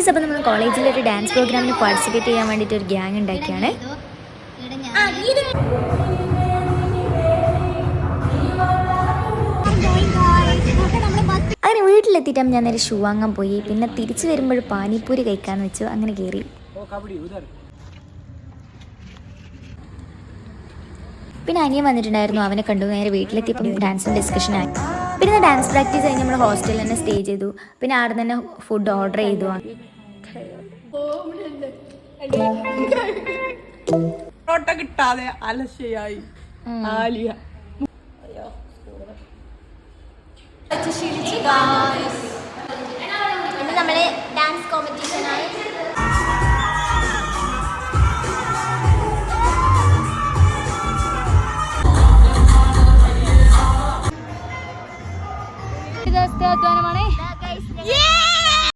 Guys, അപ്പോൾ നമ്മൾ കോളേജിലൊരു dance പ്രോഗ്രാമിന് പാർട്ടിസിപ്പേറ്റ് ചെയ്യാൻ വേണ്ടിയിട്ട് ഒരു ഗ്യാങ് ഉണ്ടാക്കിയാണ്. അങ്ങനെ വീട്ടിലെത്തിയിട്ടാകുമ്പോൾ ഞാൻ നേരെ ഷൂ വാങ്ങാൻ പോയി. പിന്നെ തിരിച്ചു വരുമ്പോൾ പാനിപ്പൂരി കഴിക്കാമെന്ന് വെച്ചു. അങ്ങനെ കയറി. പിന്നെ അനിയൻ വന്നിട്ടുണ്ടായിരുന്നു. അവനെ കണ്ടു. നേരെ വീട്ടിലെത്തിയപ്പം ഡാൻസും ഡിസ്കഷനായി. പിന്നെ ഡാൻസ് പ്രാക്ടീസ് കഴിഞ്ഞ് നമ്മൾ ഹോസ്റ്റലിൽ തന്നെ സ്റ്റേ ചെയ്തു. പിന്നെ അവിടെ തന്നെ ഫുഡ് ഓർഡർ ചെയ്തു. കിട്ടാതെ അലശയായി ആലിയ നമ്മളെ ഡാൻസ് കോമ്പറ്റീഷനായി ദിവസത്തെ അധ്വാനമാണ്.